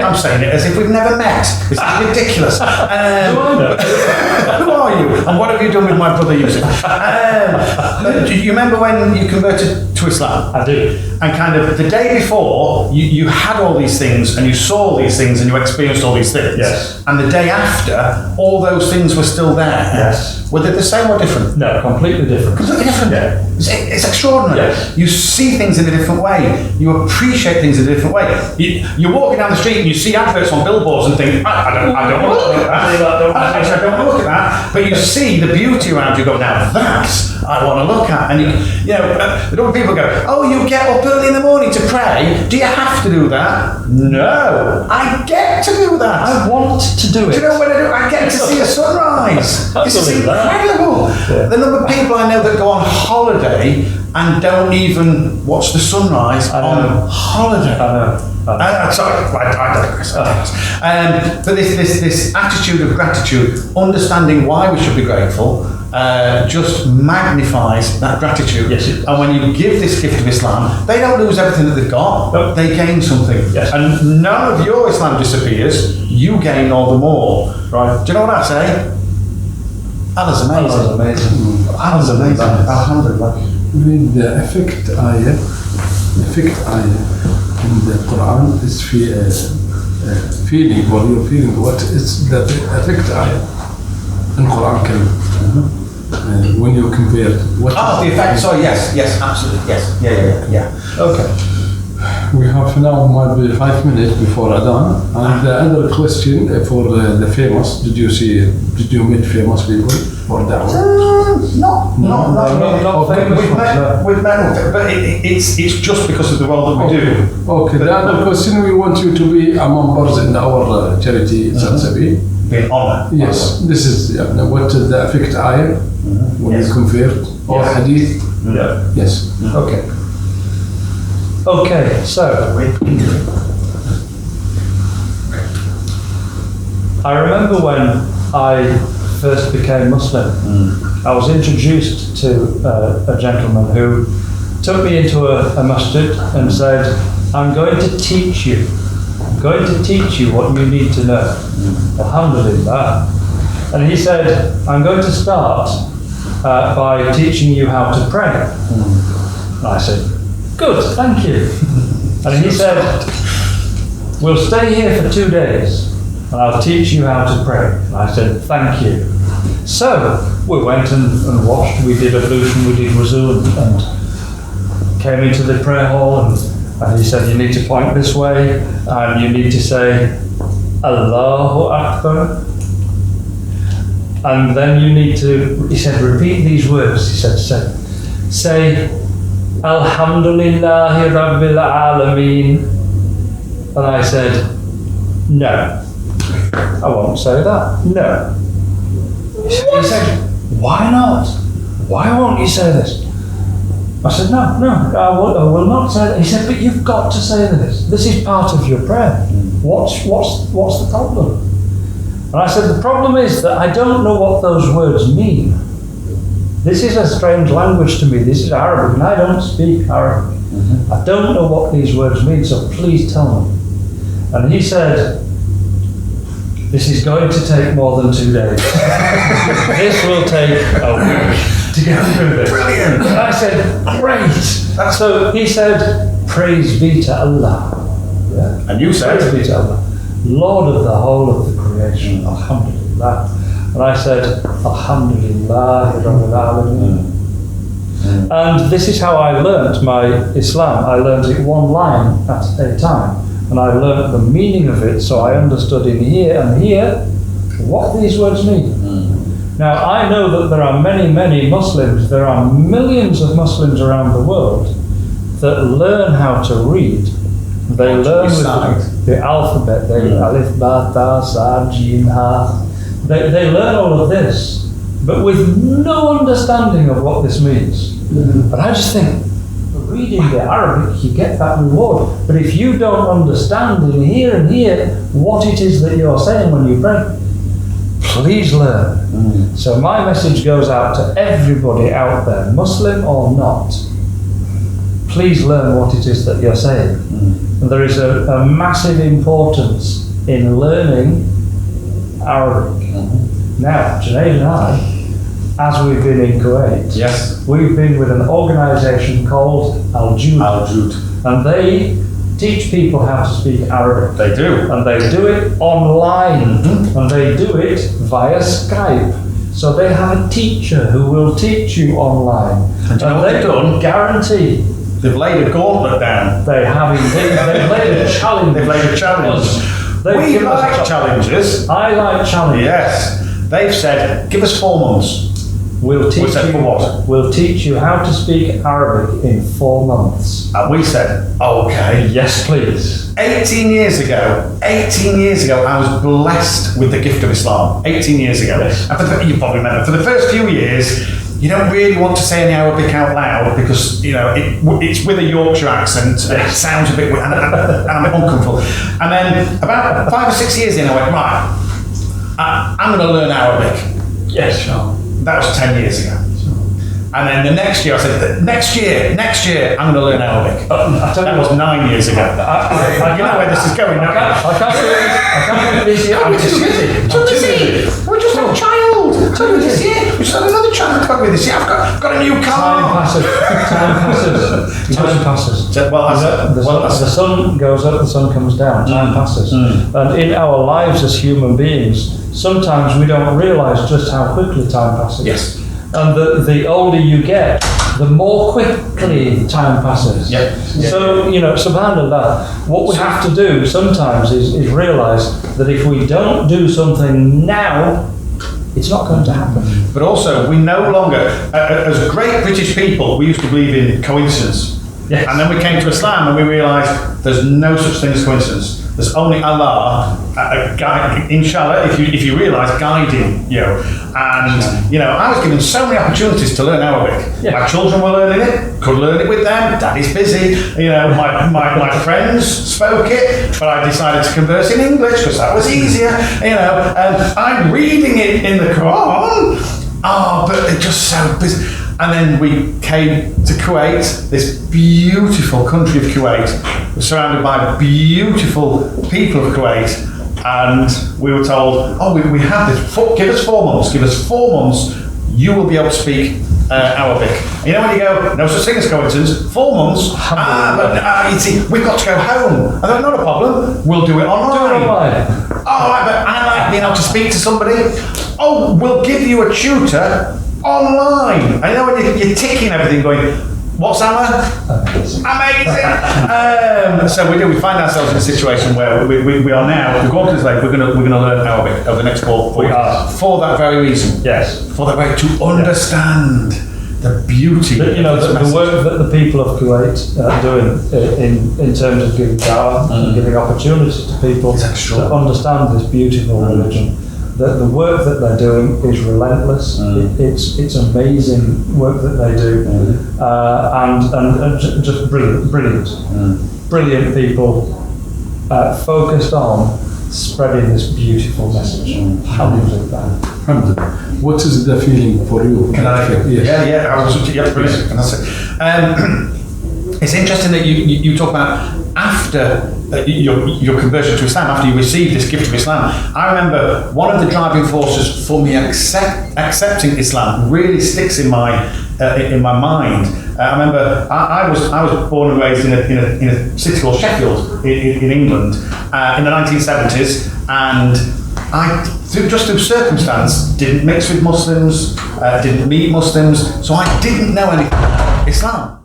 I'm saying it as if we've never met. This is ridiculous. Do I know? Who are you? And what have you done with my brother Yusuf? Do you remember when you converted to Islam? I do. And kind of the day before, you had all these things and you saw all these things and you experienced all these things. Yes. And the day after, all those things were still there. Yes. Were they the same or different? No, completely different. Completely different. Yeah. It's extraordinary. Yes. You see things in a different way. You appreciate things in a different way. You're walking down the street and you see adverts on billboards and think, I don't want to look at that. Actually, I don't want to look at that. But you see the beauty around you. Go, now that I want to look at. And the people go, oh, you get up early in the morning to pray. Do you have to do that? No, I get to do that. I want to do it. Do you know what I do? I get to see a sunrise. This is Believe that. incredible. Yeah. The number of people I know that go on holiday and don't even watch the sunrise on holiday. I know. Sorry, I digress. But this attitude of gratitude, understanding why we should be grateful, just magnifies that gratitude. Yes, it does. And when you give this gift of Islam, they don't lose everything that they've got. Nope. They gain something. Yes. And none of your Islam disappears. You gain all the more. Right. Do you know what I say? Allah's amazing. Allah's amazing. Allah's amazing. Alhamdulillah. With the affect ayah in the Quran is feeling, what you're feeling, what is the affect ayah in Quran Kareem. When you compare what The effect. Sorry, yes, absolutely, yes. Yeah. Okay. we have now might be 5 minutes before Adhan, and the other question for the famous, did you meet famous people for Da'wah? Not Okay. We've met, but it's just because of the role that we do. Okay, the other question, we want you to be a members in our charity Zanzabi. Being honoured. Yes, this is what the affect ayah when Yes. you compare or Yes. hadith. Yeah. Yes. Okay. Okay, so I remember when I first became Muslim, I was introduced to a gentleman who took me into a masjid and said, I'm going to teach you what you need to know. Alhamdulillah. And he said, I'm going to start by teaching you how to pray. And I said, good, thank you. And he said, we'll stay here for 2 days and I'll teach you how to pray. And I said, thank you. So we went and washed, we did ablution, we did wuzu and came into the prayer hall and he said, you need to point this way and you need to say, Allahu Akbar. And then you need to, he said, repeat these words. He said, say Alhamdulillahi Rabbil Alameen. And I said, no, I won't say that. No. He said, why not? Why won't you say this? I said, no, I will not say that. He said, but you've got to say this. This is part of your prayer. What's the problem? And I said, the problem is that I don't know what those words mean. This is a strange language to me. This is Arabic, and I don't speak Arabic. I don't know what these words mean, so please tell me. And he said, this is going to take more than 2 days. This will take a week to get through this. Brilliant. And I said, great. So he said, praise be to Allah. Yeah? And you said, Praise be to Allah, Lord of the whole of the creation. Alhamdulillah. And I said, Alhamdulillah Rabbil Alameen. And this is how I learnt my Islam. I learnt it one line at a time. And I learnt the meaning of it, so I understood in here and here what these words mean. Now, I know that there are many, many Muslims, there are millions of Muslims around the world that learn how to read. They learn with the alphabet, they alif, ba, ta, sa, jim, ha. They learn all of this, but with no understanding of what this means. But I just think, reading the Arabic, you get that reward. But if you don't understand in here and here what it is that you're saying when you pray, please learn. So my message goes out to everybody out there, Muslim or not. Please learn what it is that you're saying. there is a massive importance in learning Arabic. Now, Junaid and I, as we've been in Kuwait, Yes. we've been with an organisation called Al Jud, Al-Jud. and they teach people how to speak Arabic. They do. And they do it online, and they do it via Skype. So they have a teacher who will teach you online. And do you know what they they've done? guarantee They've laid a gauntlet down. they have indeed. They've laid a challenge. They've laid a challenge. They've We given us a like challenges. I like challenges. Yes. They've said, give us 4 months. We'll teach said, you for what? We'll teach you how to speak Arabic in 4 months. And we said, okay. Yes, please. 18 years ago, I was blessed with the gift of Islam. 18 years ago. Yes. And you probably remember, for the first few years, you don't really want to say any Arabic out loud because, it's with a Yorkshire accent and it sounds a bit weird and I'm uncomfortable. And then about 5 or 6 years in, I went, right, I'm going to learn Arabic. Yes, sure. That was 10 years ago. And then the next year, I said, next year, I'm going to learn Arabic. That was 9 years ago. You know where this is going now. I can't do this yet. I'm too busy. We just had a child. This year. We just had another child come with this year. I've got a new Time car. passes. Well, The sun goes up, the sun comes down. Time passes. And in our lives as human beings, sometimes we don't realise just how quickly time passes. Yes. And the older you get, the more quickly time passes. Yep. So, subhanAllah, what we have to do sometimes is realise that if we don't do something now, it's not going to happen. But also, we no longer, as great British people, we used to believe in coincidence. Yes. And then we came to Islam and we realised there's no such thing as coincidence. There's only Allah, inshallah, if you realise, guiding you. And, I was given so many opportunities to learn Arabic. Yeah. My children were learning it, could learn it with them, Daddy's busy. My friends spoke it, but I decided to converse in English because that was easier, and I'm reading it in the Quran. But it's just so busy. And then we came to Kuwait, this beautiful country of Kuwait, surrounded by beautiful people of Kuwait, and we were told, we have this, give us 4 months, you will be able to speak Arabic. And when you go, no such thing as coincidence, 4 months, you see, we've got to go home. I thought, not a problem, we'll do it online. But I like being able to speak to somebody. We'll give you a tutor online. I know when you're ticking everything going, what's Anna? Amazing! So we find ourselves in a situation where we are now, we've gone to this lake, we're going to learn Arabic over the next 4 years. For that very reason. Yes. For that way, to understand the beauty of this the message. work that the people of Kuwait are doing in terms of giving dawah and giving opportunity to people It's to extraordinary. understand this beautiful religion. The work that they're doing is relentless. It's amazing work that they do, and just brilliant people focused on spreading this beautiful message. Alhamdulillah. Alhamdulillah. What is the feeling for you? Can I? Yes. Yeah, brilliant. Fantastic. It's interesting that you talk about after your conversion to Islam, after you received this gift of Islam. I remember one of the driving forces for me accepting Islam really sticks in my mind. I remember I was born and raised in a city called Sheffield in England in the 1970s, and just through circumstance, didn't mix with Muslims, didn't meet Muslims, so I didn't know anything about Islam.